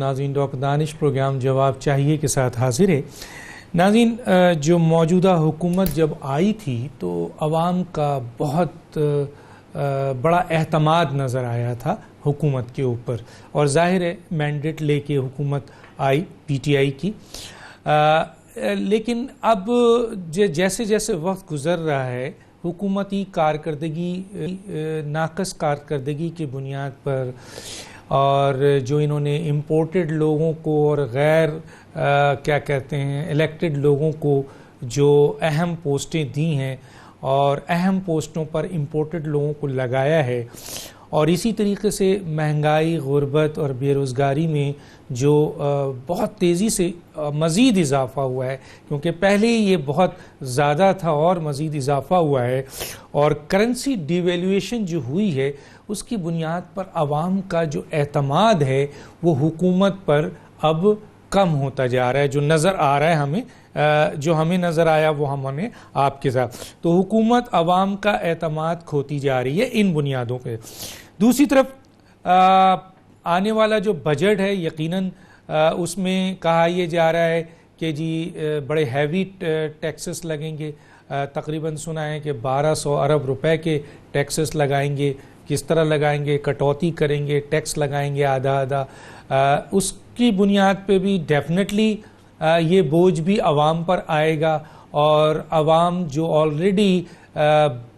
ناظرین، ڈاکٹر دانش پروگرام جواب چاہیے کے ساتھ حاضر ہے۔ ناظرین، جو موجودہ حکومت جب آئی تھی تو عوام کا بہت بڑا اعتماد نظر آیا تھا حکومت کے اوپر، اور ظاہر ہے مینڈیٹ لے کے حکومت آئی پی ٹی آئی کی، لیکن اب جیسے جیسے وقت گزر رہا ہے حکومتی کارکردگی ناقص کارکردگی کی بنیاد پر، اور جو انہوں نے امپورٹڈ لوگوں کو اور غیر کیا کہتے ہیں الیکٹڈ لوگوں کو جو اہم پوسٹیں دی ہیں اور اہم پوسٹوں پر امپورٹڈ لوگوں کو لگایا ہے، اور اسی طریقے سے مہنگائی، غربت اور بے روزگاری میں جو بہت تیزی سے مزید اضافہ ہوا ہے، کیونکہ پہلے یہ بہت زیادہ تھا اور مزید اضافہ ہوا ہے، اور کرنسی ڈی ویلیویشن جو ہوئی ہے اس کی بنیاد پر عوام کا جو اعتماد ہے وہ حکومت پر اب کم ہوتا جا رہا ہے، جو نظر آ رہا ہے ہمیں، جو ہمیں نظر آیا وہ ہم نے آپ کے ساتھ، تو حکومت عوام کا اعتماد کھوتی جا رہی ہے ان بنیادوں پہ۔ دوسری طرف آنے والا جو بجٹ ہے یقیناً اس میں کہا یہ جا رہا ہے کہ جی بڑے ہیوی ٹیکسز لگیں گے، تقریباً سنا ہے کہ 1200 ارب روپے کے ٹیکسز لگائیں گے۔ کس طرح لگائیں گے؟ کٹوتی کریں گے، ٹیکس لگائیں گے آدھا آدھا، اس کی بنیاد پہ بھی ڈیفینیٹلی یہ بوجھ بھی عوام پر آئے گا، اور عوام جو آلریڈی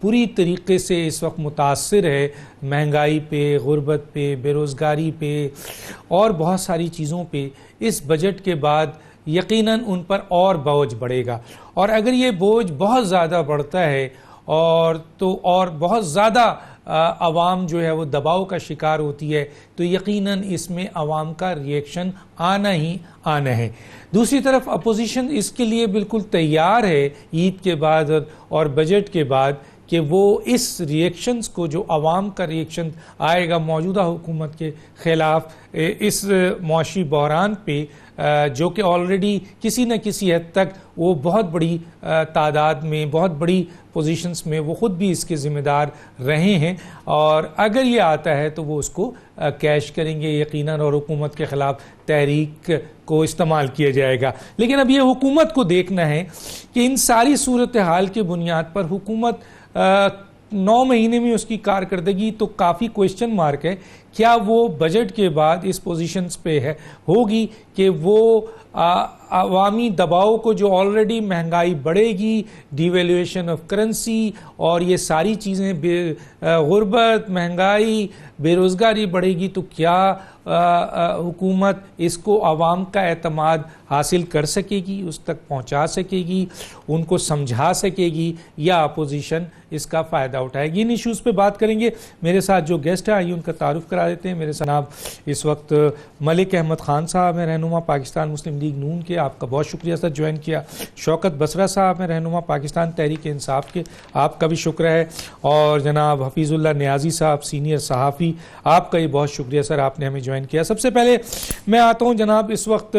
بری طریقے سے اس وقت متاثر ہے مہنگائی پہ، غربت پہ، بے روزگاری پہ اور بہت ساری چیزوں پہ، اس بجٹ کے بعد یقیناً ان پر اور بوجھ بڑھے گا، اور اگر یہ بوجھ بہت زیادہ بڑھتا ہے اور بہت زیادہ عوام جو ہے وہ دباؤ کا شکار ہوتی ہے تو یقیناً اس میں عوام کا ریئیکشن آنا ہی آنا ہے۔ دوسری طرف اپوزیشن اس کے لیے بالکل تیار ہے عید کے بعد اور بجٹ کے بعد کہ وہ اس ریئیکشنز کو، جو عوام کا ریئیکشن آئے گا موجودہ حکومت کے خلاف اس معاشی بحران پہ، جو کہ آلریڈی کسی نہ کسی حد تک وہ بہت بڑی تعداد میں، بہت بڑی پوزیشنز میں وہ خود بھی اس کے ذمہ دار رہے ہیں، اور اگر یہ آتا ہے تو وہ اس کو کیش کریں گے یقیناً، اور حکومت کے خلاف تحریک کو استعمال کیا جائے گا۔ لیکن اب یہ حکومت کو دیکھنا ہے کہ ان ساری صورتحال کے بنیاد پر حکومت 9 مہینے میں اس کی کارکردگی تو کافی کوئسچن مارک ہے، کیا وہ بجٹ کے بعد اس پوزیشنز پہ ہوگی کہ وہ عوامی دباؤ کو، جو آلریڈی مہنگائی بڑھے گی، ڈی ویلیویشن آف کرنسی اور یہ ساری چیزیں، غربت، مہنگائی، بے روزگاری بڑھے گی، تو کیا حکومت اس کو عوام کا اعتماد حاصل کر سکے گی، اس تک پہنچا سکے گی، ان کو سمجھا سکے گی، یا اپوزیشن اس کا فائدہ اٹھائے گی؟ ان ایشوز پہ بات کریں گے۔ میرے ساتھ جو گیسٹ ہیں آئیے ان کا تعارف کرا دیتے ہیں۔ میرے جناب اس وقت ملک احمد خان صاحب ہیں، رہنما پاکستان مسلم لیگ نون کے، آپ کا بہت شکریہ سر جوائن کیا۔ شوکت بسرا صاحب ہیں، رہنما پاکستان تحریک انصاف کے، آپ کا بھی شکر ہے۔ اور جناب حفیظ اللہ نیازی صاحب، سینئر صحافی، آپ کا بھی بہت شکریہ سر، آپ نے ہمیں جوائن کیا۔ سب سے پہلے میں آتا ہوں جناب اس وقت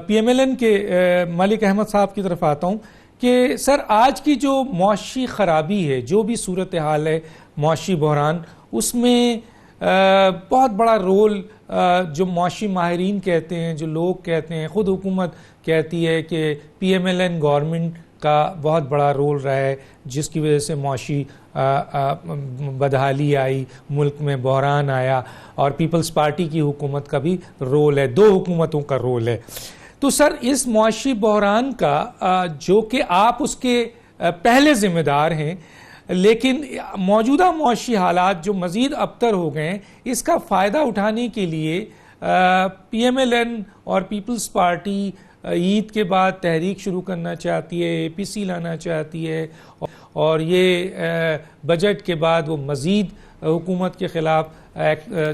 پی ایم ایل این کے ملک احمد صاحب کی طرف آتا ہوں کہ سر آج کی جو معاشی خرابی ہے، جو بھی صورتحال ہے معاشی بحران، اس میں بہت بڑا رول جو معاشی ماہرین کہتے ہیں، جو لوگ کہتے ہیں، خود حکومت کہتی ہے کہ P M L N government کا بہت بڑا رول رہا ہے، جس کی وجہ سے معاشی بدحالی آئی، ملک میں بحران آیا، اور پیپلز پارٹی کی حکومت کا بھی رول ہے، 2 حکومتوں کا رول ہے۔ تو سر اس معاشی بحران کا جو کہ آپ اس کے پہلے ذمہ دار ہیں، لیکن موجودہ معاشی حالات جو مزید ابتر ہو گئے ہیں، اس کا فائدہ اٹھانے کے لیے پی ایم ایل این اور پیپلز پارٹی عید کے بعد تحریک شروع کرنا چاہتی ہے، اے پی سی لانا چاہتی ہے، اور یہ بجٹ کے بعد وہ مزید حکومت کے خلاف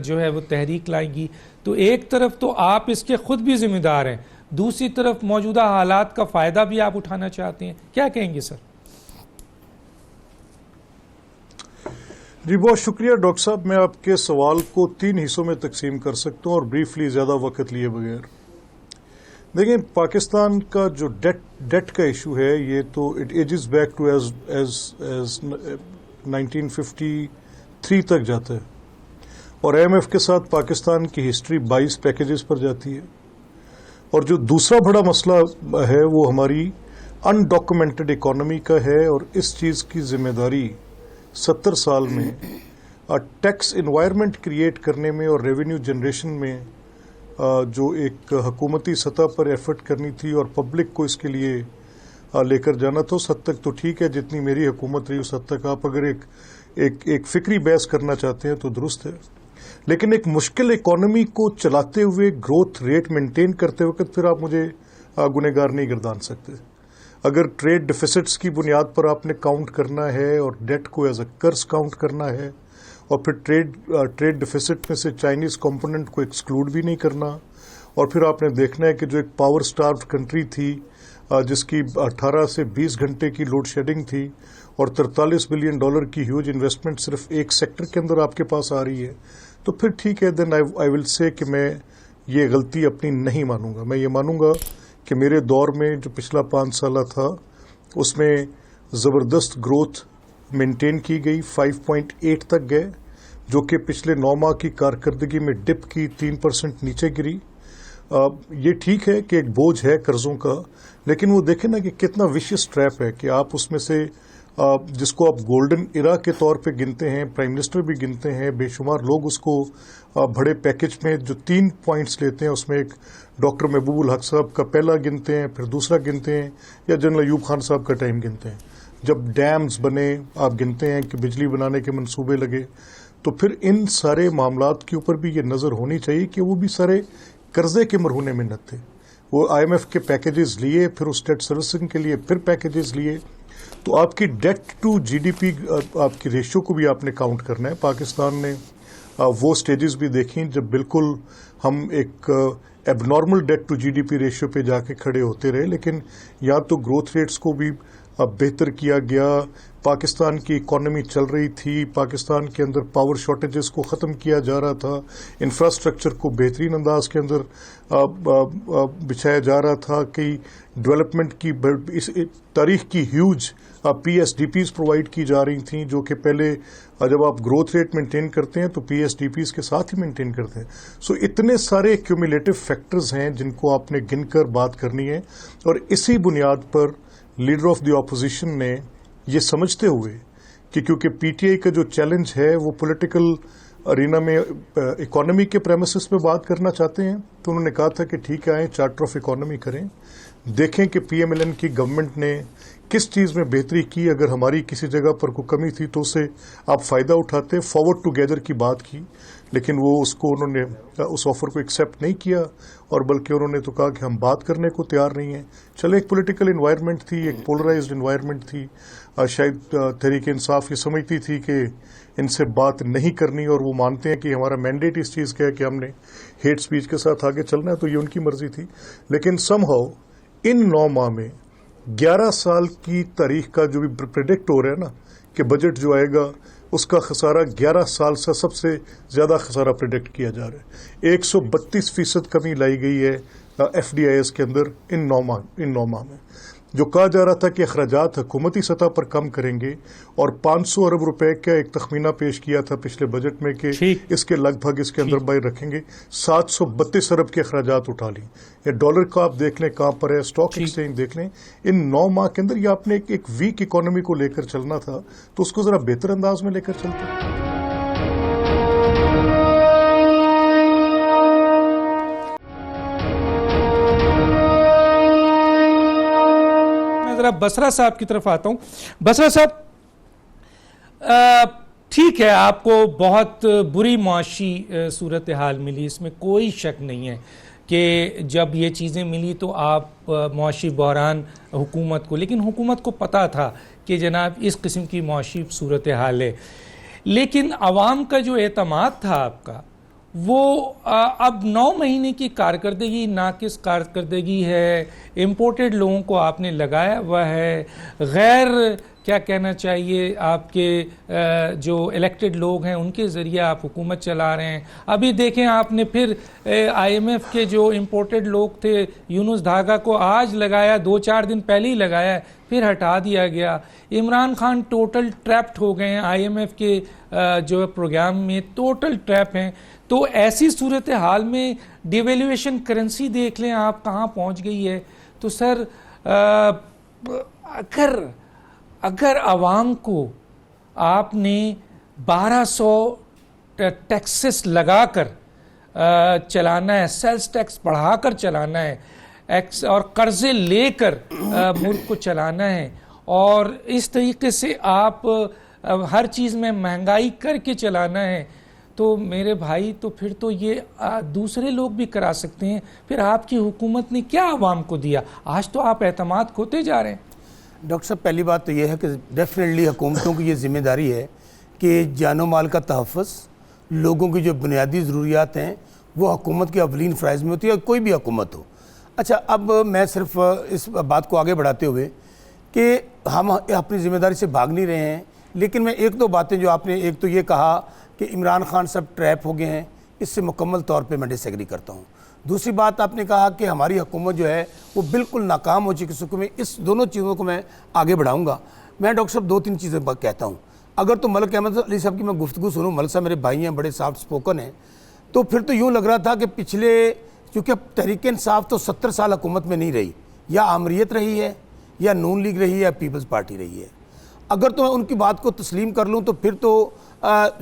جو ہے وہ تحریک لائیں گی۔ تو ایک طرف تو آپ اس کے خود بھی ذمہ دار ہیں، دوسری طرف موجودہ حالات کا فائدہ بھی آپ اٹھانا چاہتے ہیں، کیا کہیں گے سر؟ جی بہت شکریہ ڈاکٹر صاحب۔ میں آپ کے سوال کو 3 حصوں میں تقسیم کر سکتا ہوں اور بریفلی زیادہ وقت لیے بغیر۔ دیکھیں پاکستان کا جو ڈیٹ کا ایشو ہے، یہ تو it ages back to as 1953 تک جاتا ہے، اور IMF کے ساتھ پاکستان کی ہسٹری 22 پیکیجز پر جاتی ہے. اور جو دوسرا بڑا مسئلہ ہے وہ ہماری انڈاکومنٹڈ اکانومی کا ہے، اور اس چیز کی ذمہ داری 70 سال میں ٹیکس انوائرمنٹ کریٹ کرنے میں اور ریونیو جنریشن میں جو ایک حکومتی سطح پر ایفرٹ کرنی تھی اور پبلک کو اس کے لیے لے کر جانا تھا. اس حد تک تو ٹھیک ہے جتنی میری حکومت رہی، اس حد تک آپ اگر ایک فکری بحث کرنا چاہتے ہیں تو درست ہے. لیکن ایک مشکل اکانومی کو چلاتے ہوئے گروتھ ریٹ مینٹین کرتے وقت پھر آپ مجھے گنہگار نہیں گردان سکتے. اگر ٹریڈ ڈیفیسٹس کی بنیاد پر آپ نے کاؤنٹ کرنا ہے اور ڈیٹ کو ایز اے قرض کاؤنٹ کرنا ہے، اور پھر ٹریڈ ڈیفیسٹ میں سے چائنیز کمپوننٹ کو ایکسکلوڈ بھی نہیں کرنا، اور پھر آپ نے دیکھنا ہے کہ جو ایک پاور سٹاروڈ کنٹری تھی جس کی 18 سے 20 گھنٹے کی لوڈ شیڈنگ تھی اور $43 بلین کی ہیوج انویسٹمنٹ صرف ایک سیکٹر کے اندر آپ کے پاس آ رہی ہے، تو پھر ٹھیک ہے، دین آئی ول سے کہ میں یہ غلطی اپنی نہیں مانوں گا. میں یہ مانوں گا کہ میرے دور میں جو پچھلا 5 سالہ تھا اس میں زبردست گروتھ مینٹین کی گئی، 5.8 تک گئے، جو کہ پچھلے 9 ماہ کی کارکردگی میں ڈپ کی 3% نیچے گری. یہ ٹھیک ہے کہ ایک بوجھ ہے قرضوں کا، لیکن وہ دیکھیں نا کہ کتنا ویشیس ٹریپ ہے کہ آپ اس میں سے جس کو آپ گولڈن ایرا کے طور پہ گنتے ہیں، پرائم منسٹر بھی گنتے ہیں، بے شمار لوگ اس کو بڑے پیکج میں جو 3 پوائنٹس لیتے ہیں اس میں ایک ڈاکٹر محبوب الحق صاحب کا پہلا گنتے ہیں، پھر دوسرا گنتے ہیں، یا جنرل ایوب خان صاحب کا ٹائم گنتے ہیں. جب ڈیمز بنے آپ گنتے ہیں کہ بجلی بنانے کے منصوبے لگے، تو پھر ان سارے معاملات کے اوپر بھی یہ نظر ہونی چاہیے کہ وہ بھی سارے قرضے کے مرہون منت تھے. وہ IMF کے پیکیجز لیے، پھر اس ڈیٹ سروسنگ کے لیے پھر پیکیجز لیے، تو آپ کی ڈیٹ ٹو GDP آپ کی ریشو کو بھی آپ نے کاؤنٹ کرنا ہے. پاکستان نے وہ سٹیجز بھی دیکھیں جب بالکل ہم ایک abnormal debt to GDP ratio پہ جا کے کھڑے ہوتے رہے، لیکن یا تو گروتھ ریٹس کو بھی بہتر کیا گیا، پاکستان کی اکانومی چل رہی تھی، پاکستان کے اندر پاور شارٹیجز کو ختم کیا جا رہا تھا، انفراسٹرکچر کو بہترین انداز کے اندر بچھایا جا رہا تھا، کہ ڈیولپمنٹ کی اس تاریخ کی ہیوج PSDPs پرووائڈ کی جا رہی تھیں، جو کہ پہلے جب آپ گروتھ ریٹ مینٹین کرتے ہیں تو PSDPs کے ساتھ ہی مینٹین کرتے ہیں. سو اتنے سارے کیومولیٹو فیکٹرز ہیں جن کو آپ نے گن کر بات کرنی ہے، اور اسی بنیاد پر لیڈر آف دی اپوزیشن نے یہ سمجھتے ہوئے کہ کیونکہ PTI کا جو چیلنج ہے وہ پولیٹیکل ارینا میں اکانومی کے پریمیسز پہ بات کرنا چاہتے ہیں، تو انہوں نے کہا تھا کہ ٹھیک ہے، آئیں چارٹر آف اکانومی کریں، دیکھیں کہ PMLN کی گورنمنٹ نے کس چیز میں بہتری کی، اگر ہماری کسی جگہ پر کوئی کمی تھی تو اسے آپ فائدہ اٹھاتے، فارورڈ ٹوگیدر کی بات کی. لیکن وہ اس کو انہوں نے اس آفر کو ایکسیپٹ نہیں کیا، اور بلکہ انہوں نے تو کہا کہ ہم بات کرنے کو تیار نہیں ہیں. چلے ایک پولیٹیکل انوائرمنٹ تھی، ایک پولرائزڈ انوائرمنٹ تھی، شاید تحریک انصاف یہ سمجھتی تھی کہ ان سے بات نہیں کرنی، اور وہ مانتے ہیں کہ ہمارا مینڈیٹ اس چیز کا ہے کہ ہم نے ہیٹ سپیچ کے ساتھ آگے چلنا ہے، تو یہ ان کی مرضی تھی. لیکن سم ہاؤ ان 9 ماہ میں 11 سال کی تاریخ کا جو بھی پریڈکٹ ہو رہا ہے نا کہ بجٹ جو آئے گا اس کا خسارہ 11 سال سے سب سے زیادہ خسارہ پریڈکٹ کیا جا رہا ہے. 132% کمی لائی گئی ہے FDIs کے اندر ان 9 ماہ میں. جو کہا جا رہا تھا کہ اخراجات حکومتی سطح پر کم کریں گے، اور 500 ارب روپے کا ایک تخمینہ پیش کیا تھا پچھلے بجٹ میں کہ اس کے لگ بھگ اس کے اندر باہر رکھیں گے، 732 ارب کے اخراجات اٹھا لیں. یا ڈالر کا آپ دیکھ لیں کہاں پر ہے، اسٹاک ایکسچینج دیکھ لیں. ان 9 ماہ کے اندر یہ آپ نے ایک ویک اکانومی کو لے کر چلنا تھا، تو اس کو ذرا بہتر انداز میں لے کر چلتے. بسرا صاحب کی طرف آتا ہوں. بسرا صاحب، ٹھیک ہے آپ کو بہت بری معاشی صورتحال ملی، اس میں کوئی شک نہیں ہے کہ جب یہ چیزیں ملی تو آپ معاشی بحران حکومت کو، لیکن حکومت کو پتا تھا کہ جناب اس قسم کی معاشی صورتحال ہے. لیکن عوام کا جو اعتماد تھا آپ کا، وہ اب 9 مہینے کی کارکردگی ناقص کارکردگی ہے. امپورٹڈ لوگوں کو آپ نے لگایا ہوا ہے، غیر کیا کہنا چاہیے آپ کے جو الیکٹڈ لوگ ہیں ان کے ذریعے آپ حکومت چلا رہے ہیں. ابھی دیکھیں آپ نے پھر IMF کے جو امپورٹڈ لوگ تھے یونس دھاگا کو آج لگایا, 2-4 دن پہلے ہی لگایا ہے, پھر ہٹا دیا گیا. عمران خان ٹوٹل ٹریپڈ ہو گئے ہیں IMF کے جو پروگرام میں, ٹوٹل ٹریپ ہیں. تو ایسی صورتحال میں ڈیویلیویشن کرنسی دیکھ لیں آپ کہاں پہنچ گئی ہے. تو سر اگر عوام کو آپ نے 1200 ٹیکسز لگا کر چلانا ہے, سیلز ٹیکس بڑھا کر چلانا ہے, اور قرضے لے کر ملک کو چلانا ہے, اور اس طریقے سے آپ ہر چیز میں مہنگائی کر کے چلانا ہے, تو میرے بھائی تو پھر تو یہ دوسرے لوگ بھی کرا سکتے ہیں. پھر آپ کی حکومت نے کیا عوام کو دیا؟ آج تو آپ اعتماد کھوتے جا رہے ہیں. ڈاکٹر صاحب پہلی بات تو یہ ہے کہ ڈیفینیٹلی حکومتوں کی یہ ذمہ داری ہے کہ جان و مال کا تحفظ, لوگوں کی جو بنیادی ضروریات ہیں وہ حکومت کے اولین فرائض میں ہوتی ہے, کوئی بھی حکومت ہو. اچھا, اب میں صرف اس بات کو آگے بڑھاتے ہوئے کہ ہم اپنی ذمہ داری سے بھاگ نہیں رہے ہیں, لیکن میں ایک دو باتیں جو آپ نے, ایک تو یہ کہا کہ عمران خان سب ٹریپ ہو گئے ہیں, اس سے مکمل طور پہ میں ڈس ایگری کرتا ہوں. دوسری بات آپ نے کہا کہ ہماری حکومت جو ہے وہ بالکل ناکام ہو چکی ہے. اس دونوں چیزوں کو میں آگے بڑھاؤں گا. میں ڈاکٹر صاحب 2-3 چیزیں کہتا ہوں. اگر تو ملک احمد علی صاحب کی میں گفتگو سنوں, ملک صاحب میرے بھائی ہیں, بڑے سافٹ سپوکن ہیں, تو پھر تو یوں لگ رہا تھا کہ پچھلے, چونکہ تحریک انصاف تو 70 سال حکومت میں نہیں رہی, یا آمریت رہی ہے, یا نون لیگ رہی ہے, یا پیپلز پارٹی رہی ہے. اگر تو میں ان کی بات کو تسلیم کر لوں تو پھر تو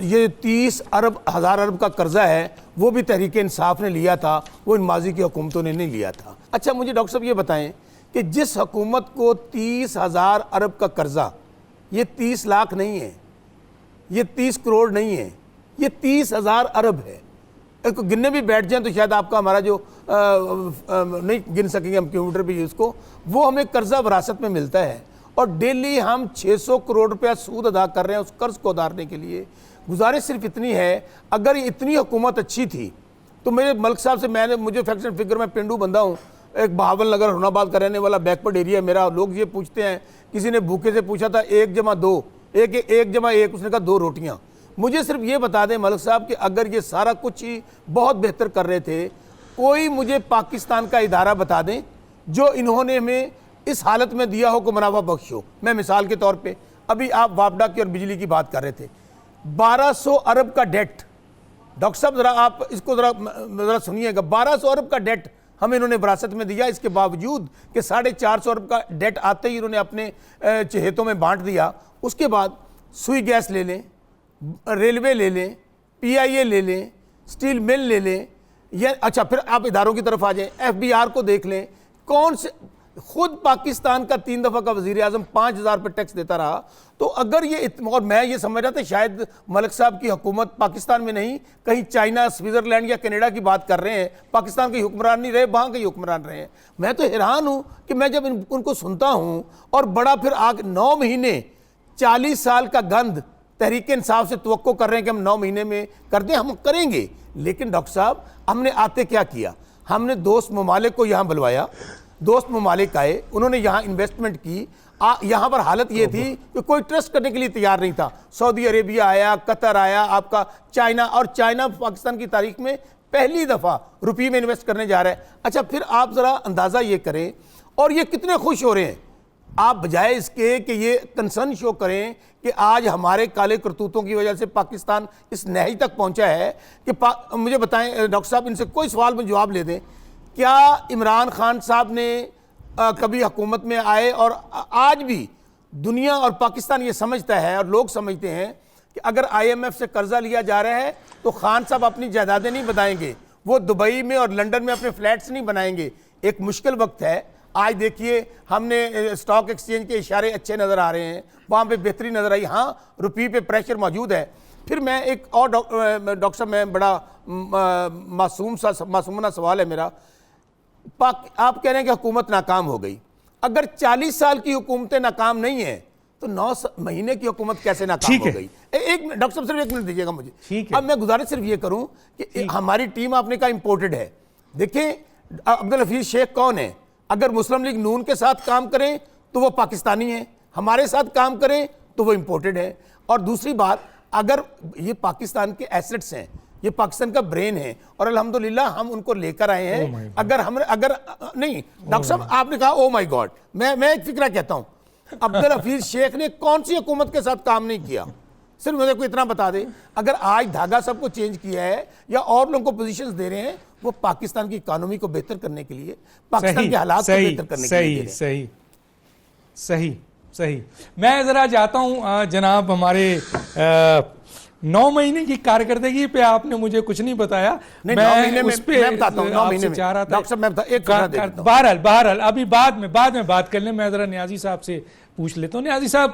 یہ 30,000 ارب کا قرضہ ہے وہ بھی تحریک انصاف نے لیا تھا, وہ ان ماضی کی حکومتوں نے نہیں لیا تھا. اچھا, مجھے ڈاکٹر صاحب یہ بتائیں کہ جس حکومت کو 30,000 ارب کا قرضہ, یہ 30 لاکھ نہیں ہے, یہ 30 کروڑ نہیں ہے, یہ 30,000 ارب ہے. کو گننے بھی بیٹھ جائیں تو شاید آپ کا ہمارا جو نہیں گن سکیں گے ہم کمپیوٹر پہ اس کو, وہ ہمیں قرضہ وراثت میں ملتا ہے, اور ڈیلی ہم 600 کروڑ روپیہ سود ادا کر رہے ہیں اس قرض کو اتارنے کے لیے. گزارش صرف اتنی ہے, اگر یہ اتنی حکومت اچھی تھی تو میرے ملک صاحب سے مجھے فیکشن فگر میں پنڈو بندہ ہوں, ایک بہاول نگر ہرون آباد کا رہنے والا بیکورڈ ایریا میرا. لوگ یہ پوچھتے ہیں, کسی نے بھوکے سے پوچھا تھا 1+2, 1+1, اس نے کہا 2 روٹیاں. مجھے صرف یہ بتا دیں ملک صاحب کہ اگر یہ سارا کچھ ہی بہت بہتر کر رہے تھے, کوئی مجھے پاکستان کا ادارہ بتا دیں جو انہوں نے ہمیں اس حالت میں دیا ہو کو منافع بخش ہو. میں مثال کے طور پہ, ابھی آپ وابڈا کی اور بجلی کی بات کر رہے تھے, 1200 ارب کا ڈیٹ. ڈاکٹر صاحب ذرا آپ اس کو ذرا سنیے گا, 1200 ارب کا ڈیٹ ہمیں انہوں نے وراثت میں دیا, اس کے باوجود کہ 450 ارب کا ڈیٹ آتے ہی انہوں نے اپنے چہیتوں میں بانٹ دیا. اس کے بعد سوئی گیس لے لیں, ریلوے لے لیں, PIA لے لیں, سٹیل مل لے لیں, یا اچھا پھر آپ اداروں کی طرف آ جائیں, FBR کو دیکھ لیں. کون سے, خود پاکستان کا 3 دفعہ کا وزیر اعظم 5,000 پہ ٹیکس دیتا رہا. تو اگر یہ, اور میں یہ سمجھ رہا تھا شاید ملک صاحب کی حکومت پاکستان میں نہیں, کہیں چائنا, سوئٹزرلینڈ یا کینیڈا کی بات کر رہے ہیں, پاکستان کے حکمران نہیں رہے, وہاں کے حکمران رہے ہیں. میں تو حیران ہوں کہ میں جب ان کو سنتا ہوں, اور بڑا پھر 9 مہینے 40 سال کا گند تحریک انصاف سے توقع کر رہے ہیں کہ ہم 9 مہینے میں کر دیں. ہم کریں گے, لیکن ڈاکٹر صاحب ہم نے آتے کیا کیا, ہم نے دوست ممالک کو یہاں بلوایا, دوست ممالک آئے, انہوں نے یہاں انویسٹمنٹ کی. یہاں پر حالت یہ تھی کہ کوئی ٹرسٹ کرنے کے لیے تیار نہیں تھا. سعودی عربیہ آیا, قطر آیا, آپ کا چائنا, اور چائنا پاکستان کی تاریخ میں پہلی دفعہ روپی میں انویسٹ کرنے جا رہا ہے. اچھا پھر آپ ذرا اندازہ یہ کریں, اور یہ کتنے خوش ہو رہے ہیں. آپ بجائے اس کے کہ یہ کنسرن شو کریں کہ آج ہمارے کالے کرتوتوں کی وجہ سے پاکستان اس نہج تک پہنچا ہے کہ مجھے بتائیں ڈاکٹر صاحب, ان سے کوئی سوال میں جواب لے دیں, کیا عمران خان صاحب نے کبھی حکومت میں آئے, اور آج بھی دنیا اور پاکستان یہ سمجھتا ہے اور لوگ سمجھتے ہیں کہ اگر IMF سے قرضہ لیا جا رہا ہے تو خان صاحب اپنی جائیدادیں نہیں بنائیں گے, وہ دبئی میں اور لنڈن میں اپنے فلیٹس نہیں بنائیں گے. ایک مشکل وقت ہے. آج دیکھیے ہم نے اسٹاک ایکسچینج کے اشارے اچھے نظر آ رہے ہیں, وہاں پہ بہتری نظر آئی. ہاں روپی پہ پریشر موجود ہے. پھر میں ایک اور ڈاکٹر صاحب, میں بڑا معصومانہ سوال ہے میرا. آپ کہہ رہے ہیں کہ حکومت ناکام ہو گئی. اگر 40 سال کی حکومتیں ناکام نہیں ہیں تو 9 مہینے کی حکومت کیسے ناکام ہو گئی؟ ایک ڈاکٹر صاحب صرف 1 منٹ دیجیے گا مجھے. اب میں گزارش صرف یہ کروں کہ ہماری ٹیم آپ نے کہا امپورٹڈ ہے. دیکھیں عبدالحفیظ شیخ کون ہے؟ اگر مسلم لیگ نون کے ساتھ کام کریں تو وہ پاکستانی ہیں, ہمارے ساتھ کام کریں تو وہ امپورٹڈ ہے. اور دوسری بات, اگر یہ پاکستان کے ایسٹس ہیں, یہ پاکستان کا برین ہے, اور الحمدللہ ہم ان کو لے کر آئے ہیں. اگر نہیں ڈاکٹر صاحب آپ نے کہا او مائی گاڈ, میں ایک فکرہ کہتا ہوں, عبدالحفیظ شیخ نے کون سی حکومت کے ساتھ کام نہیں کیا؟ صرف مجھے کو اتنا بتا دے. اگر آج دھاگا سب کو چینج کیا ہے یا اور لوگوں کو پوزیشنز دے رہے ہیں, وہ پاکستان کی اکانومی کو بہتر کرنے کے لیے, پاکستان کے حالات کو بہتر کرنے کے لیے. صحیح. میں ذرا جاتا ہوں جناب, ہمارے 9 مہینے کی کارکردگی پہ آپ نے مجھے کچھ نہیں بتایا. میں بتاتا ہوں 9 مہینے میں. ڈاکٹر صاحب میں ایک فکرہ دے دیتا ہوں. بہرحال ابھی بعد میں بات کر لیں. میں ذرا نیازی صاحب سے پوچھ لیتا ہوں. نیازی صاحب,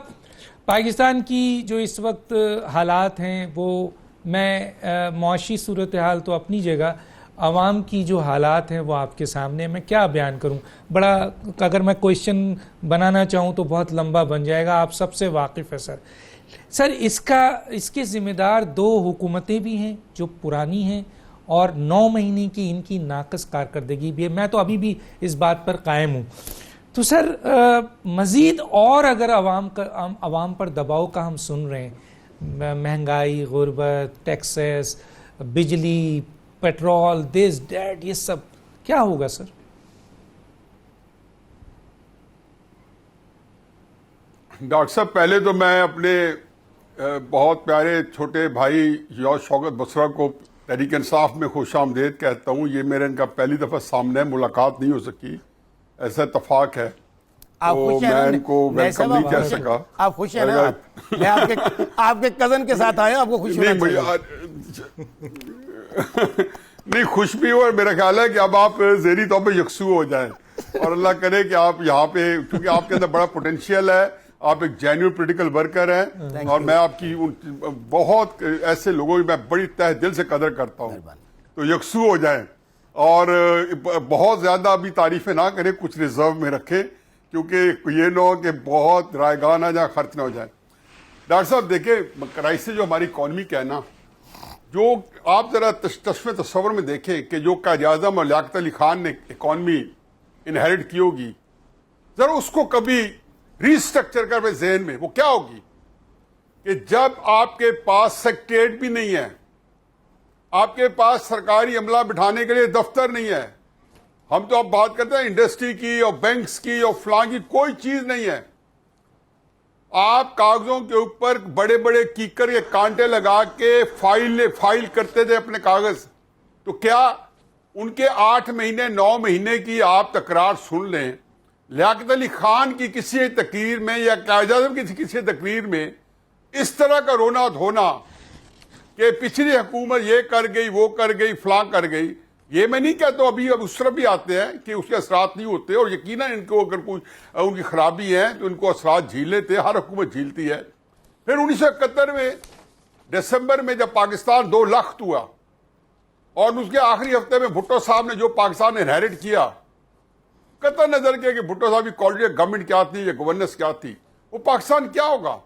پاکستان کی جو اس وقت حالات ہیں وہ, میں معاشی صورتحال تو اپنی جگہ, عوام کی جو حالات ہیں وہ آپ کے سامنے, میں کیا بیان کروں. بڑا, اگر میں کوئسچن بنانا چاہوں تو بہت لمبا بن جائے گا. آپ سب سے واقف ہے سر. اس کے ذمہ دار 2 حکومتیں بھی ہیں جو پرانی ہیں, اور 9 مہینے کی ان کی ناقص کارکردگی بھی ہے. میں تو ابھی بھی اس بات پر قائم ہوں. تو سر, مزید اور اگر عوام پر دباؤ کا ہم سن رہے ہیں, مہنگائی, غربت, ٹیکسز, بجلی, پیٹرول, دس ڈیٹ, یہ سب کیا ہوگا سر؟ ڈاکٹر صاحب, پہلے تو میں اپنے بہت پیارے چھوٹے بھائی یوش شوکت بسرا کو تحریک انصاف میں خوش آمدید کہتا ہوں. یہ میرے ان کا پہلی دفعہ سامنے ملاقات نہیں ہو سکی, ایسا اتفاق ہے. آپ خوش ہیں, میں ان کو ویلکم نہیں کہہ سکا. آپ خوش ہیں نا؟ میں آپ کے کزن کے ساتھ آیا, آپ کو خوش ہونا چاہیے. نہیں, خوش بھی ہو, اور میرا خیال ہے کہ اب آپ ذہنی طور پہ یکسو ہو جائیں, اور اللہ کرے کہ آپ یہاں پہ, کیونکہ آپ کے اندر بڑا پوٹینشیل ہے, آپ ایک جینوئن پولیٹیکل ورکر ہیں, اور میں آپ کی بہت ایسے لوگوں کی میں بڑی تہ دل سے قدر کرتا ہوں. تو یکسو ہو جائیں, اور بہت زیادہ ابھی تعریفیں نہ کریں, کچھ ریزرو میں رکھیں, کیونکہ یہ نہ ہو کہ بہت رائے نہ جائیں, خرچ نہ ہو جائیں. ڈاکٹر صاحب دیکھیں, کرائسس جو ہماری اکانومی کا ہے نا, جو آپ ذرا چشم تصور میں دیکھیں کہ جو قائد اعظم اور لیاقت علی خان نے اکانومی انہیریٹ کی ہوگی, ذرا اس کو کبھی ری اسٹرکچر کر ذہن میں, وہ کیا ہوگی کہ جب آپ کے پاس سیکریٹریٹ بھی نہیں ہے, آپ کے پاس سرکاری عملہ بٹھانے کے لیے دفتر نہیں ہے, ہم تو اب بات کرتے ہیں انڈسٹری کی اور بینکس کی اور فلاں کی, کوئی چیز نہیں ہے. آپ کاغذوں کے اوپر بڑے بڑے کیکر کے کانٹے لگا کے فائل کرتے تھے اپنے کاغذ. تو کیا ان کے 8 مہینے 9 مہینے کی آپ تکرار سن لیں, لیاقت علی خان کی کسی تقریر میں یا قائد اعظم کی کسی تقریر میں اس طرح کا رونا دھونا کہ پچھلی حکومت یہ کر گئی, وہ کر گئی, فلاں کر گئی. یہ میں نہیں کہتا, ابھی اب اس طرح بھی آتے ہیں کہ اس کے اثرات نہیں ہوتے, اور یقیناً ان کو اگر کوئی ان کی خرابی ہے تو ان کو اثرات جھیلنے تھے, ہر حکومت جھیلتی ہے. پھر 1971 میں دسمبر میں جب پاکستان 2 لاکھ ہوا, اور اس کے آخری ہفتے میں بھٹو صاحب نے جو پاکستان انہیریٹ کیا, قطع نظر کیا کہ بھٹو صاحب کی کوالٹی آف گورنمنٹ کیا تھی یا گورننس کیا تھی, وہ پاکستان کیا ہوگا.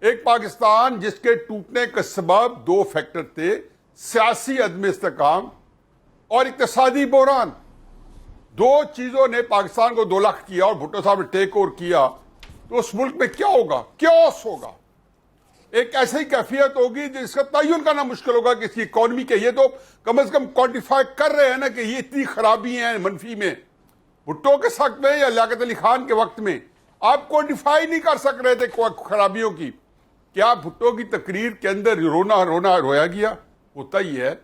ایک پاکستان جس کے ٹوٹنے کا سبب 2 فیکٹر تھے, سیاسی عدم استحکام اور اقتصادی بحران. 2 چیزوں نے پاکستان کو 2 لاکھ کیا, اور بھٹو صاحب نے ٹیک اوور کیا. تو اس ملک میں کیا ہوگا, کیوس ہوگا, ایک ایسی کیفیت ہوگی جس کا تعین کرنا مشکل ہوگا کہ اس کی اکانومی کے, یہ تو کم از کم کوانٹیفائی کر رہے ہیں نا کہ یہ اتنی خرابی ہیں منفی میں. بھٹو کے وقت میں یا لیاقت علی خان کے وقت میں آپ کوانٹیفائی نہیں کر سک رہے تھے خرابیوں کی. کیا بھٹو کی تقریر کے اندر رونا رویا گیا؟ ہوتا ہی ہے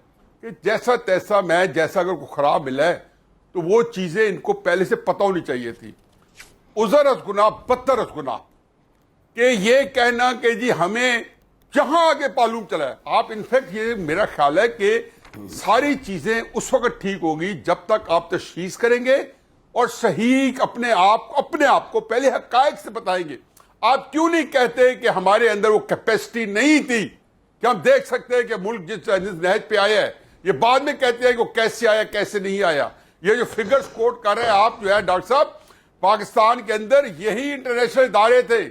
کہ جیسا تیسا میں, جیسا اگر کوئی خراب ملا ہے تو وہ چیزیں ان کو پہلے سے پتہ ہونی چاہیے تھی. عذر از گناہ بدتر از گناہ, کہ یہ کہنا کہ جی ہمیں جہاں آگے معلوم چلا ہے. آپ انفیکٹ یہ میرا خیال ہے کہ ساری چیزیں اس وقت ٹھیک ہوگی جب تک آپ تشخیص کریں گے اور صحیح اپنے آپ کو پہلے حقائق سے بتائیں گے. آپ کیوں نہیں کہتے کہ ہمارے اندر وہ کیپیسٹی نہیں تھی کہ ہم دیکھ سکتے ہیں کہ ملک جس نہج پہ آیا ہے, یہ بعد میں کہتے ہیں کہ وہ کیسے آیا کیسے نہیں آیا. یہ جو فگرز کوٹ کر رہے ہیں آپ, جو ہے ڈاکٹر صاحب, پاکستان کے اندر یہی انٹرنیشنل ادارے تھے.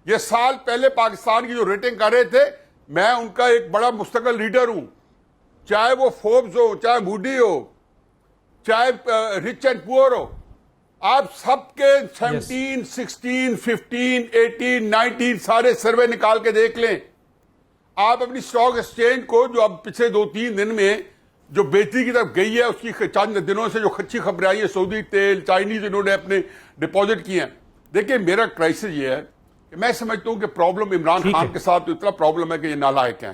یہ سال پہلے پاکستان کی جو ریٹنگ کر رہے تھے, میں ان کا ایک بڑا مستقل لیڈر ہوں, چاہے وہ فوربس ہو, چاہے موڈی ہو, چاہے رچ اینڈ پور ہو. آپ سب کے 17, 16, 15, 18, 19 سارے سروے نکال کے دیکھ لیں. آپ اپنی اسٹاک ایکسچینج کو جو اب پچھلے 2-3 دن میں جو بہتری کی طرف گئی ہے اس کی چند دنوں سے جو اچھی خبریں آئی ہیں, سعودی تیل, چائنیز انہوں نے اپنے ڈپازٹ کیے ہیں. دیکھیں میرا کرائسس یہ ہے کہ میں سمجھتا ہوں کہ پرابلم عمران خان کے ساتھ تو اتنا پرابلم ہے کہ یہ نالائق ہیں,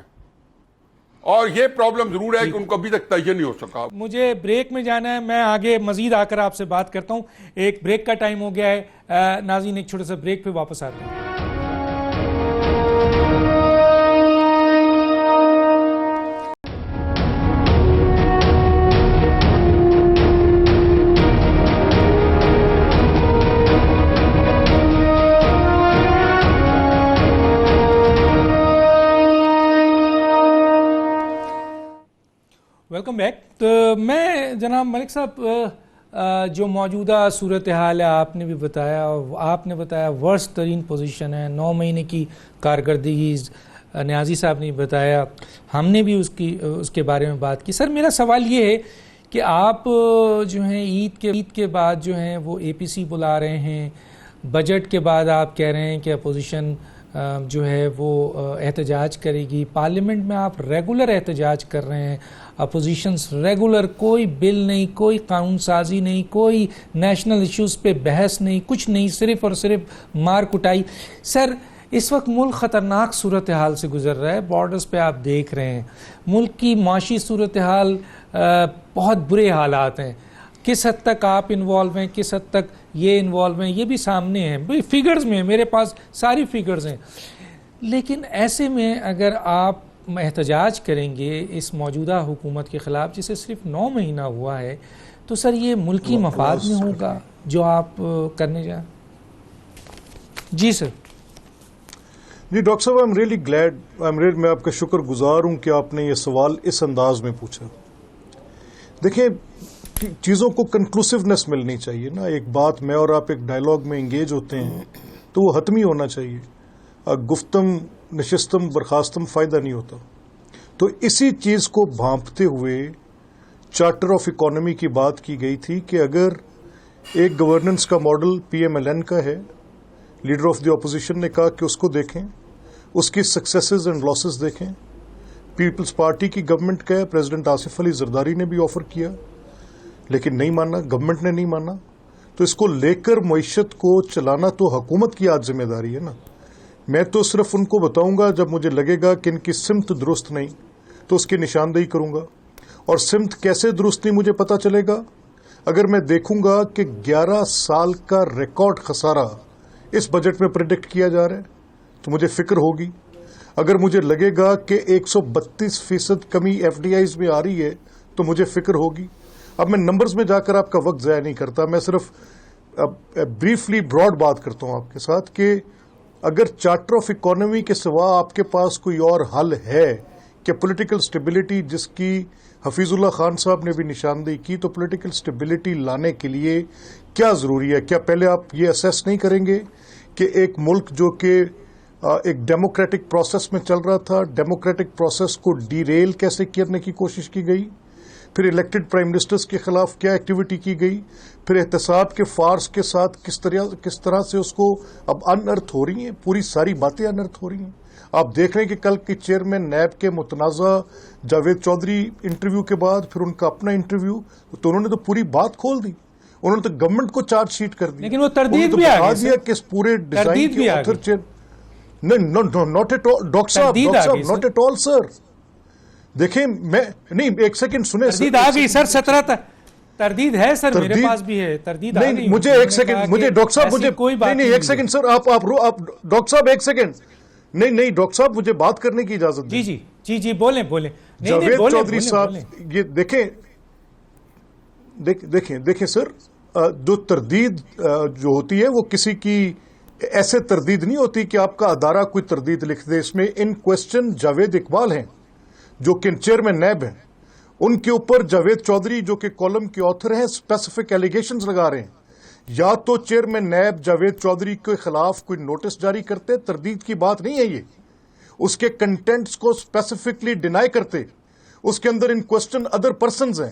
اور یہ پرابلم ضرور ہے کہ ان کو ابھی تک تعین نہیں ہو سکا. مجھے بریک میں جانا ہے, میں آگے مزید آ کر آپ سے بات کرتا ہوں. ایک بریک کا ٹائم ہو گیا ہے. ناظرین ایک چھوٹے سے بریک پہ واپس آتے ہیں. Welcome back. تو میں جناب ملک صاحب, جو موجودہ صورتحال ہے آپ نے بھی بتایا, اور آپ نے بتایا ورسٹ ترین پوزیشن ہے, 9 مہینے کی کارکردگی نیازی صاحب نے بتایا, ہم نے بھی اس کے بارے میں بات کی. سر میرا سوال یہ ہے کہ آپ جو ہیں عید کے بعد جو ہیں وہ APC بلا رہے ہیں, بجٹ کے بعد آپ کہہ رہے ہیں کہ اپوزیشن جو ہے وہ احتجاج کرے گی, پارلیمنٹ میں آپ ریگولر احتجاج کر رہے ہیں, اپوزیشنز ریگولر, کوئی بل نہیں, کوئی قانون سازی نہیں, کوئی نیشنل ایشوز پہ بحث نہیں, کچھ نہیں, صرف اور صرف مار کٹائی. سر اس وقت ملک خطرناک صورتحال سے گزر رہا ہے, بارڈرز پہ آپ دیکھ رہے ہیں, ملک کی معاشی صورتحال بہت برے حالات ہیں. کس حد تک آپ انوالو ہیں, کس حد تک یہ انوالو ہیں, یہ بھی سامنے ہیں, فگرز میں میرے پاس ساری فگرز ہیں. لیکن ایسے میں اگر آپ احتجاج کریں گے اس موجودہ حکومت کے خلاف جسے صرف 9 مہینہ ہوا ہے, تو سر یہ ملکی مفاد میں ہوگا جو آپ کرنے جائیں؟ جی سر. جی ڈاکٹر صاحب, آئی ایم ریئلی گلیڈ, میں آپ کا شکر گزار ہوں کہ آپ نے یہ سوال اس انداز میں پوچھا. دیکھیں چیزوں کو کنکلوسیونیس ملنی چاہیے نا. ایک بات میں اور آپ ایک ڈائلاگ میں انگیج ہوتے ہیں تو وہ حتمی ہونا چاہیے. گفتم نشستم برخاستم فائدہ نہیں ہوتا. تو اسی چیز کو بھانپتے ہوئے چارٹر آف اکانومی کی بات کی گئی تھی کہ اگر ایک گورننس کا ماڈل PMLN کا ہے, لیڈر آف دی اپوزیشن نے کہا کہ اس کو دیکھیں, اس کی سکسیسز اینڈ لاسز دیکھیں. پیپلز پارٹی کی گورنمنٹ کا ہے, پریزیڈنٹ آصف علی زرداری نے بھی آفر کیا لیکن نہیں مانا, گورنمنٹ نے نہیں مانا. تو اس کو لے کر معیشت کو چلانا تو حکومت کی آج ذمہ داری ہے نا. میں تو صرف ان کو بتاؤں گا جب مجھے لگے گا کہ ان کی سمت درست نہیں تو اس کی نشاندہی کروں گا. اور سمت کیسے درست نہیں مجھے پتا چلے گا, اگر میں دیکھوں گا کہ 11 سال کا ریکارڈ خسارہ اس بجٹ میں پریڈکٹ کیا جا رہا ہے تو مجھے فکر ہوگی. اگر مجھے لگے گا کہ 132% کمی FDIs میں آ رہی ہے تو مجھے فکر ہوگی. اب میں نمبرز میں جا کر آپ کا وقت ضائع نہیں کرتا, میں صرف بریفلی براڈ بات کرتا ہوں آپ کے ساتھ کہ اگر چارٹر آف اکانومی کے سوا آپ کے پاس کوئی اور حل ہے کہ پولیٹیکل سٹیبلٹی جس کی حفیظ اللہ خان صاحب نے بھی نشاندہی کی, تو پولیٹیکل سٹیبلٹی لانے کے لیے کیا ضروری ہے؟ کیا پہلے آپ یہ اسیس نہیں کریں گے کہ ایک ملک جو کہ ایک ڈیموکریٹک پروسیس میں چل رہا تھا, ڈیموکریٹک پروسیس کو ڈی ریل کیسے کرنے کی کوشش کی گئی, پھر الیکٹڈ پرائم منسٹرز کے خلاف کیا ایکٹیویٹی کی گئی, پھر احتساب کے فارس کے ساتھ کس طرح سے اس کو اب انرتھ ہو رہی ہیں, پوری ساری باتیں انرتھ ہو رہی ہیں. آپ دیکھ رہے ہیں کہ کل کی چیئرمین نیب کے متنازع جاوید چودھری انٹرویو کے بعد پھر ان کا اپنا انٹرویو, تو انہوں نے تو پوری بات کھول دی, انہوں نے تو گورنمنٹ کو چارج شیٹ کر دی. لیکن وہ تردید بھی آ گئی کہ اس پورے ڈیزائن کے author chair not at all doctor صاحب, ناٹ ایٹ آل سر. دیکھیں میں نہیں, ایک سیکنڈ سنیں, تردید آ گئی سر. 17 تردید ہے سر, میرے پاس بھی ہے تردید. نہیں مجھے ایک سیکنڈ, مجھے ڈاکٹر صاحب مجھے نہیں ایک سیکنڈ سر, آپ ڈاکٹر صاحب ایک سیکنڈ, نہیں ڈاکٹر صاحب مجھے بات کرنے کی اجازت دیں. جی بولیں. جاوید چودھری صاحب یہ دیکھیں سر, جو تردید جو ہوتی ہے وہ کسی کی ایسے تردید نہیں ہوتی کہ آپ کا ادارہ کوئی تردید لکھ دے. اس میں ان کوسچن جاوید اقبال ہیں جو کہ چیئرمین نیب ہیں, ان کے اوپر جاوید چودھری جو کہ کالم کے آتھر ہیں اسپیسیفک ایلیگیشنز لگا رہے ہیں. یا تو چیئرمین نیب جاوید چودھری کے خلاف کوئی نوٹس جاری کرتے, تردید کی بات نہیں ہے یہ, اس کے کنٹینٹس کو اسپیسیفکلی ڈینائی کرتے, اس کے اندر ان کوسچن ادر پرسنز ہیں.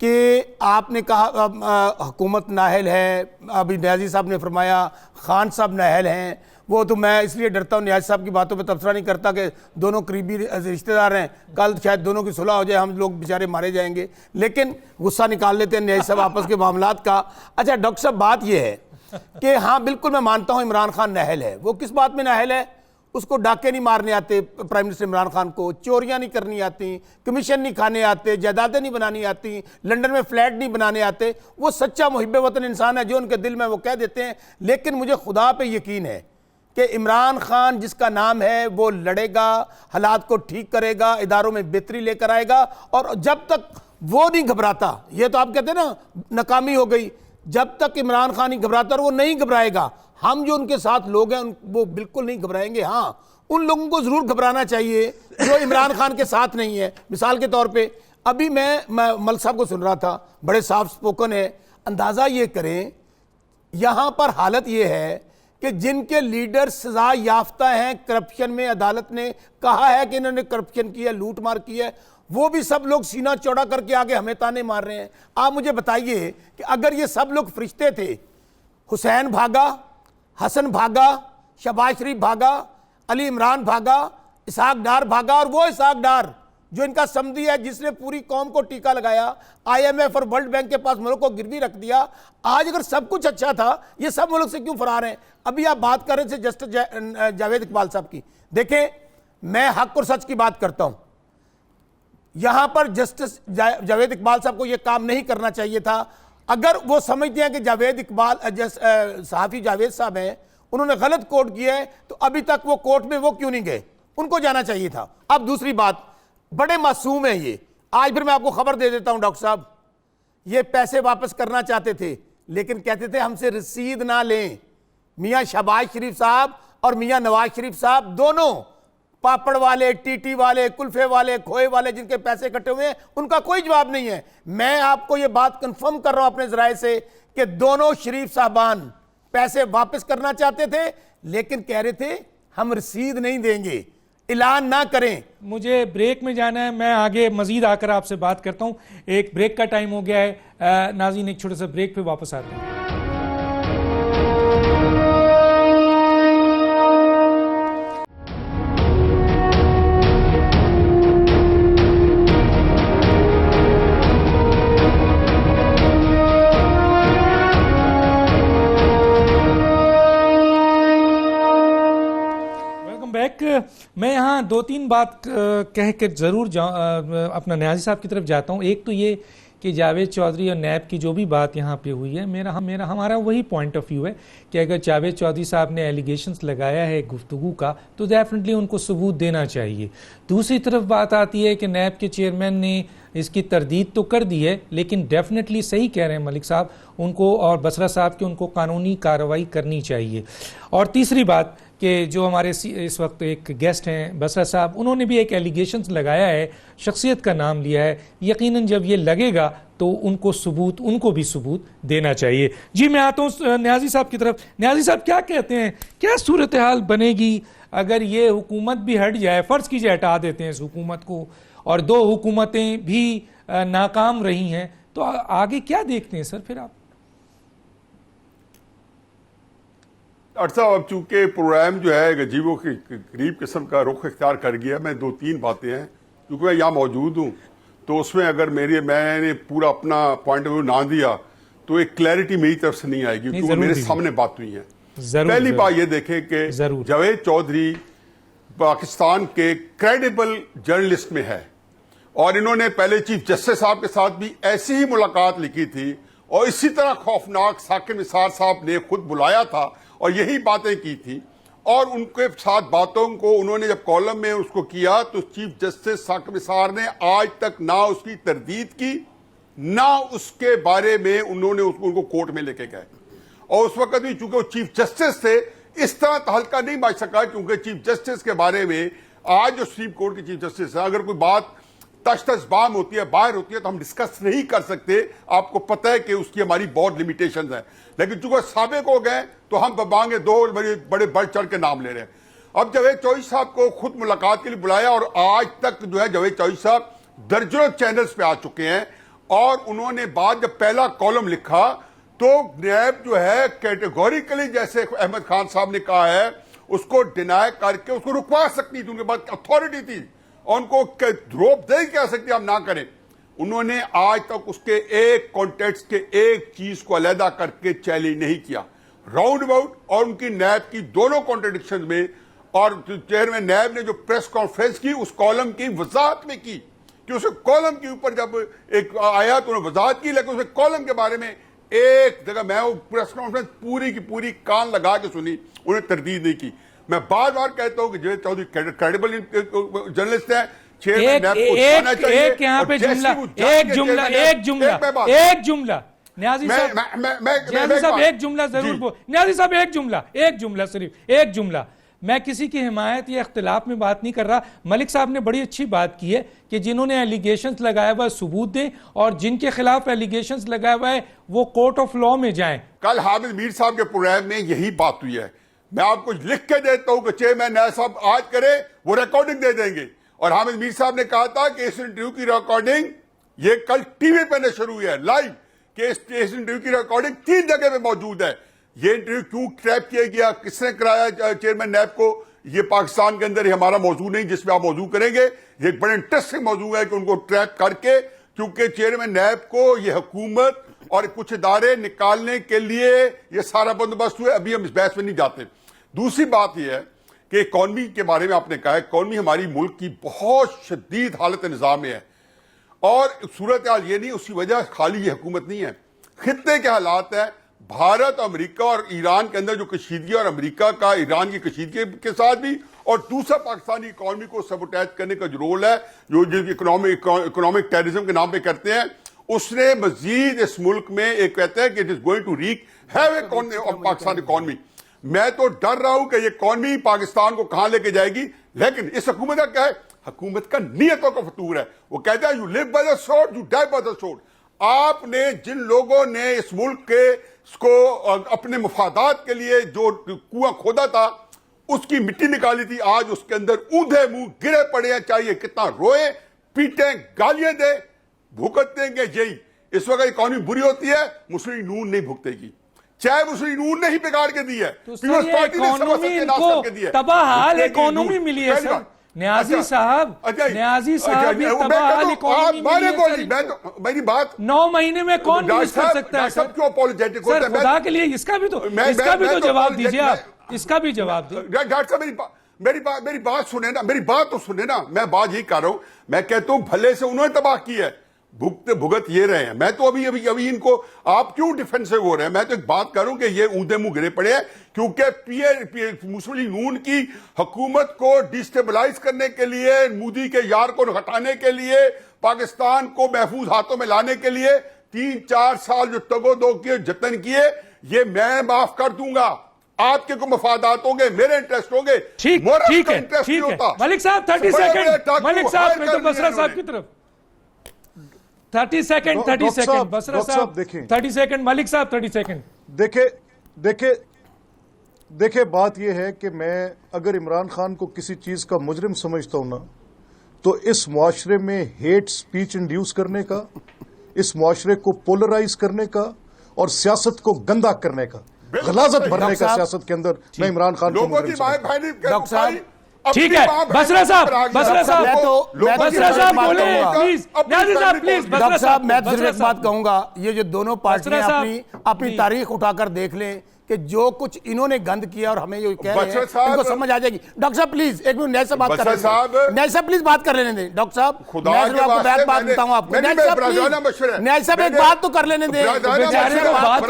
کہ آپ نے کہا حکومت نااہل ہے، ابھی نیازی صاحب نے فرمایا خان صاحب نااہل ہیں، وہ تو میں اس لیے ڈرتا ہوں نیازی صاحب کی باتوں پہ تبصرہ نہیں کرتا کہ دونوں قریبی رشتہ دار ہیں، کل شاید دونوں کی صلح ہو جائے، ہم لوگ بیچارے مارے جائیں گے، لیکن غصہ نکال لیتے ہیں نیازی صاحب آپس کے معاملات کا۔ اچھا ڈاکٹر صاحب بات یہ ہے کہ ہاں بالکل میں مانتا ہوں عمران خان نااہل ہے، وہ کس بات میں نااہل ہے؟ اس کو ڈاکے نہیں مارنے آتے پرائم منسٹر عمران خان کو، چوریاں نہیں کرنی آتی، کمیشن نہیں کھانے آتے، جائیدادیں نہیں بنانی آتی، لنڈن میں فلیٹ نہیں بنانے آتے، وہ سچا محب وطن انسان ہے، جو ان کے دل میں وہ کہہ دیتے ہیں۔ لیکن مجھے خدا پہ یقین ہے کہ عمران خان جس کا نام ہے وہ لڑے گا، حالات کو ٹھیک کرے گا، اداروں میں بہتری لے کر آئے گا، اور جب تک وہ نہیں گھبراتا، یہ تو آپ کہتے ہیں نا ناکامی ہو گئی، جب تک عمران خان نہیں گھبراتا اور وہ نہیں گھبرائے گا، ہم جو ان کے ساتھ لوگ ہیں وہ بالکل نہیں گھبرائیں گے۔ ہاں ان لوگوں کو ضرور گھبرانا چاہیے جو عمران خان کے ساتھ نہیں ہے۔ مثال کے طور پہ ابھی میں ملک صاحب کو سن رہا تھا، بڑے صاف سپوکن ہے، اندازہ یہ کریں یہاں پر حالت یہ ہے کہ جن کے لیڈر سزا یافتہ ہیں کرپشن میں، عدالت نے کہا ہے کہ انہوں نے کرپشن کی ہے، لوٹ مار کی ہے، وہ بھی سب لوگ سینہ چوڑا کر کے آگے ہمیں تانے مار رہے ہیں۔ آپ مجھے بتائیے کہ اگر یہ سب لوگ فرشتے تھے، حسین بھاگا، حسن بھاگا، شہباز شریف بھاگا، علی عمران بھاگا، اسحاق ڈار بھاگا، اور وہ اسحاق ڈار جو ان کا سمدھی ہے جس نے پوری قوم کو ٹیکہ لگایا، آئی ایم ایف اور ورلڈ بینک کے پاس ملک کو گروی رکھ دیا، آج اگر سب کچھ اچھا تھا یہ سب ملک سے کیوں فرار ہیں؟ ابھی آپ بات کر رہے تھے جسٹس جاوید اقبال صاحب کی، دیکھیں میں حق اور سچ کی بات کرتا ہوں، یہاں پر جسٹس جاوید اقبال صاحب کو یہ کام نہیں کرنا چاہیے تھا۔ اگر وہ سمجھتے ہیں کہ جاوید اقبال صحافی جاوید صاحب ہیں انہوں نے غلط کوٹ کیا ہے تو ابھی تک وہ کورٹ میں وہ کیوں نہیں گئے؟ ان کو جانا چاہیے تھا۔ اب دوسری بات، بڑے معصوم ہیں یہ، آج پھر میں آپ کو خبر دے دیتا ہوں ڈاکٹر صاحب، یہ پیسے واپس کرنا چاہتے تھے لیکن کہتے تھے ہم سے رسید نہ لیں۔ میاں شہباز شریف صاحب اور میاں نواز شریف صاحب دونوں، پاپڑ والے، ٹی ٹی والے، کلفے والے، کھوئے والے جن کے پیسے کٹے ہوئے ہیں، ان کا کوئی جواب نہیں ہے۔ میں آپ کو یہ بات کنفرم کر رہا ہوں اپنے ذرائع سے کہ دونوں شریف صاحبان پیسے واپس کرنا چاہتے تھے لیکن کہہ رہے تھے ہم رسید نہیں دیں گے، اعلان نہ کریں۔ مجھے بریک میں جانا ہے، میں آگے مزید آ کر آپ سے بات کرتا ہوں، ایک بریک کا ٹائم ہو گیا ہے ناظرین، ایک چھوٹے سے بریک پہ واپس آتے ہیں۔ میں یہاں دو تین بات کہہ کر ضرور اپنا نیازی صاحب کی طرف جاتا ہوں۔ ایک تو یہ کہ جاوید چودھری اور نیب کی جو بھی بات یہاں پہ ہوئی ہے، ہمارا وہی پوائنٹ آف ویو ہے کہ اگر جاوید چودھری صاحب نے ایلیگیشنز لگایا ہے گفتگو کا تو ڈیفینیٹلی ان کو ثبوت دینا چاہیے۔ دوسری طرف بات آتی ہے کہ نیب کے چیئرمین نے اس کی تردید تو کر دی ہے لیکن ڈیفینیٹلی صحیح کہہ رہے ہیں ملک صاحب، ان کو اور بسرا صاحب کہ ان کو قانونی کارروائی کرنی چاہیے۔ اور تیسری بات کہ جو ہمارے اس وقت ایک گیسٹ ہیں بسرا صاحب، انہوں نے بھی ایک ایلیگیشنز لگایا ہے، شخصیت کا نام لیا ہے، یقیناً جب یہ لگے گا تو ان کو بھی ثبوت دینا چاہیے۔ جی میں آتا ہوں نیازی صاحب کی طرف۔ نیازی صاحب کیا کہتے ہیں، کیا صورتحال بنے گی اگر یہ حکومت بھی ہٹ جائے، فرض کیجئے ہٹا دیتے ہیں اس حکومت کو اور دو حکومتیں بھی ناکام رہی ہیں، تو آگے کیا دیکھتے ہیں سر پھر آپ؟ ڈاکٹر صاحب اب چونکہ پروگرام جو ہے عجیب و غریب قسم کا رخ اختیار کر گیا، میں دو تین باتیں ہیں کیونکہ میں یہاں موجود ہوں تو اس میں اگر میں نے پورا اپنا پوائنٹ آف ویو نہ دیا تو ایک کلیئرٹی میری طرف سے نہیں آئے گی کیونکہ میرے سامنے بات ہوئی ہے۔ پہلی بات یہ دیکھیں کہ جاوید چودھری پاکستان کے کریڈیبل جرنلسٹ میں ہے اور انہوں نے پہلے چیف جسٹس صاحب کے ساتھ بھی ایسی ہی ملاقات لکھی تھی اور اسی طرح خوفناک ثاقب نثار صاحب نے خود بلایا تھا اور یہی باتیں کی تھی اور ان کے ساتھ باتوں کو انہوں نے جب کالم میں اس کو کیا تو چیف جسٹس ثاقب نثار نے آج تک نہ اس کی تردید کی نہ اس کے بارے میں انہوں نے ان کو کورٹ میں لے کے گئے اور اس وقت بھی چونکہ وہ چیف جسٹس تھے اس طرح تہلکہ نہیں بچ سکا کیونکہ چیف جسٹس کے بارے میں آج جو سپریم کورٹ کے چیف جسٹس ہیں اگر کوئی بات تش تش بام ہوتی ہے باہر ہوتی ہے تو ہم ڈسکس نہیں کر سکتے، آپ کو پتہ ہے کہ اس کی ہماری بہت لمیٹیشنز ہیں، لیکن چونکہ سابق ہو گئے تو ہم بانگے دو بڑے بڑھ چڑھ کے نام لے رہے ہیں۔ اب جاوید چودھری صاحب کو خود ملاقات کے لیے بلایا اور آج تک جو ہے جاوید چودھری صاحب درجنوں چینلز پہ آ چکے ہیں اور انہوں نے بعد جب پہلا کالم لکھا تو نیب جو ہے کیٹیگوریکلی جیسے احمد خان صاحب نے کہا ہے اس کو ڈینائی کر کے اس کو رکوا سکتی تھی، ان کے پاس اتھارٹی تھی اور ان کو روپ دے کہہ سکتی ہم نہ کریں. انہوں نے آج تک اس کے ایک کانٹیکسٹ کے ایک چیز کو علیحدہ کر کے چیلنج نہیں کیا. راؤنڈ اباؤٹ اور ان کی نیب کی دونوں کانٹرڈکشن میں، اور چیئرمین نیب نے جو پریس کانفرنس کی اس کالم کی وضاحت میں کی کہ اس کالم کے اوپر جب ایک آیا تو انہوں نے وضاحت کی، لیکن اس کالم کے بارے میں ایک جگہ میں وہ پریس کانفرنس پوری کی پوری کان لگا کے سنی، انہیں تردید نہیں کی. میں بار بار کہتا ہوں کہ جوید چودھری کریڈیبل جرنلسٹ ہیں. نیازی صاحب ایک جملہ ضرور بول. نیازی صاحب ایک جملہ صرف ایک جملہ. میں کسی کی حمایت یا اختلاف میں بات نہیں کر رہا. ملک صاحب نے بڑی اچھی بات کی ہے کہ جنہوں نے ایلیگیشنز لگایا ہوا ہے ثبوت دیں، اور جن کے خلاف ایلیگیشنز لگایا ہوا ہے وہ کورٹ آف لا میں جائیں. کل حامد میر صاحب کے پروگرام میں یہی بات ہوئی ہے. میں آپ کو لکھ کے دیتا ہوں کہ چیئرمین نیب صاحب آج کرے وہ ریکارڈنگ دے دیں گے. اور حامد میر صاحب نے کہا تھا کہ اس انٹرویو کی ریکارڈنگ یہ کل ٹی وی پہ نشر ہوئی ہے لائیو، کہ اس انٹرویو کی ریکارڈنگ 3 جگہ پہ موجود ہے. یہ انٹرویو کیوں ٹریپ کیا گیا، کس نے کرایا چیئرمین نیب کو، یہ پاکستان کے اندر ہمارا موضوع نہیں جس پہ آپ موضوع کریں گے. یہ ایک بڑے انٹرسٹنگ موضوع ہے کہ ان کو ٹریپ کر کے، کیونکہ چیئرمین نیب کو یہ حکومت اور کچھ ادارے نکالنے کے لیے یہ سارا بندوبست ہوئے. ابھی ہم اس بحث میں نہیں جاتے. دوسری بات یہ ہے کہ اکانومی کے بارے میں آپ نے کہا ہے، اکانومی ہماری ملک کی بہت شدید حالت نظام میں ہے، اور صورتحال یہ نہیں، اس کی وجہ خالی یہ حکومت نہیں ہے، خطے کے حالات ہیں. بھارت، امریکہ اور ایران کے اندر جو کشیدگی، اور امریکہ کا ایران کی کشیدگی کے ساتھ بھی، اور دوسرا پاکستانی اکانومی کو سبوٹیج کرنے کا جو رول ہے جو اکنامک ٹیررزم کے نام پہ کرتے ہیں، اس نے مزید اس ملک میں ایک کہتے ہیں کہ it is going to wreak havoc Pakistan economy. میں تو ڈر رہا ہوں کہ یہ اکانومی پاکستان کو کہاں لے کے جائے گی. لیکن اس حکومت کا کیا ہے؟ حکومت کا نیتوں کا فطور ہے. وہ کہتا ہے you live by the sword, you die by the sword. آپ نے جن لوگوں نے اس ملک کے اس کو اپنے مفادات کے لیے جو کنواں کھودا تھا اس کی مٹی نکالی تھی، آج اس کے اندر اوندھے منہ گرے پڑے ہیں. چاہیے کتنا روئے، پیٹیں، گالیاں دیں، بھگت دیں گے. یہی اس وقت اکانومی بری ہوتی ہے، مسلم نون نہیں بھگتے گی، چاہے مسلم نون نے ہی بگاڑ کے دی ہے. تباہ حال اکانومی ملی ہے سر. نیازی صاحب یہ تباہ حال اکانومی ملی ہے. میری بات 9 مہینے میں کون یوز کر سکتا ہے سر؟ کیوں اپولوجیٹک ہوتا ہے؟ خدا کے لیے اس کا بھی تو جواب دیجیے آپ. اس کا بھی جواب دیں. ڈاکٹر صاحب میری بات سنیں نا، میری بات تو سنیں نا. میں بات یہی کر رہا ہوں، میں کہتا ہوں بھلے سے انہوں نے تباہ کی ہے، بھگت یہ رہے ہیں. میں تو ابھی ان کو آپ کیوں ڈیفینسو ہو رہے ہیں؟ میں تو ایک بات کروں کہ یہ اوندھے منہ گرے پڑے ہیں کیونکہ مسلم نون کی حکومت کو ڈیسٹیبلائز کرنے کے لیے، مودی کے یار کو ہٹانے کے لیے، پاکستان کو محفوظ ہاتھوں میں لانے کے لیے 3-4 سال جو تگو دو کیے، جتن کیے، یہ میں معاف کر دوں گا. آپ کے کو مفادات ہوں گے، میرے انٹرسٹ ہوں گے. ٹھیک ہے. ملک صاحب 30 سیکنڈ. ملک صاحب میں تو بسرا صاحب کی طرف 30 سیکنڈ. بسرا صاحب 30 سیکنڈ. ملک صاحب 30 سیکنڈ. دیکھیں بات یہ ہے کہ میں اگر عمران خان کو کسی چیز کا مجرم سمجھتا ہوں نا، تو اس معاشرے میں ہیٹ سپیچ انڈیوس کرنے کا، اس معاشرے کو پولرائز کرنے کا اور سیاست کو گندا کرنے کا، غلاظت بھرنے کا سیاست کے اندر میں عمران خان کو مجرم سمجھتا ہوں. ڈاکٹر صاحب ٹھیک ہے. بسرا صاحب بولیں پلیز. نیازی صاحب پلیز. ڈاکٹر صاحب میں صرف ایک بات کہوں گا، یہ جو دونوں پارٹیاں اپنی تاریخ اٹھا کر دیکھ لیں کہ جو کچھ انہوں نے گند کیا اور ہمیں یہ کہہ رہے ہیں ان کو سمجھ آ جائے گی. ڈاکٹر صاحب پلیز ایک منٹ، نیازی صاحب بات کر رہے ہیں. نیازی صاحب پلیز بات کر لینے دیں. ڈاکٹر صاحب میں صرف آپ کو بات بتاؤں آپ کو. نیازی صاحب پلیز، نیازی صاحب ایک بات تو کر لینے دیں. بیچارے کو بات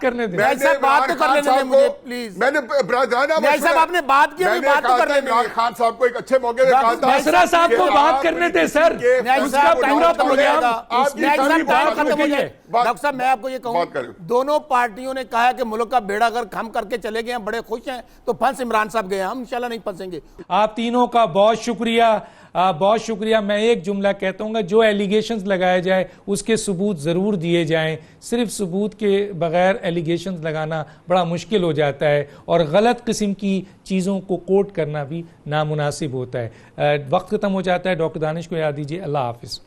کرنے دیں. نیازی صاحب بات تو کر لینے دیں مجھے پلیز. نیازی صاحب آپ نے بات کی، بات تو کر لینے دیں. خان صاحب کو ایک اچھے موقع پہ کہا تھا بسرا صاحب کو بات کرنے دیں سر. نیازی صاحب پورا ختم ہو جائے گا. نیازی صاحب ٹائم ختم ہو جائے. ڈاکٹر صاحب میں آپ کو یہ کہوں، دونوں پارٹیوں نے کہا کہ ملک کا بیڑا گرک ہم کر کے چلے گئے ہیں، بڑے خوش ہیں، تو پھنس عمران صاحب گئے، ہم انشاءاللہ نہیں پھنسیں گے. آپ تینوں کا بہت شکریہ. میں ایک جملہ کہتا ہوں گا، جو ایلیگیشنز لگائے جائے اس کے ثبوت ضرور دیے جائیں. صرف ثبوت کے بغیر ایلیگیشنز لگانا بڑا مشکل ہو جاتا ہے، اور غلط قسم کی چیزوں کو کوٹ کرنا بھی نامناسب ہوتا ہے. وقت ختم ہو جاتا ہے. ڈاکٹر دانش کو یاد دیجیے. اللہ حافظ.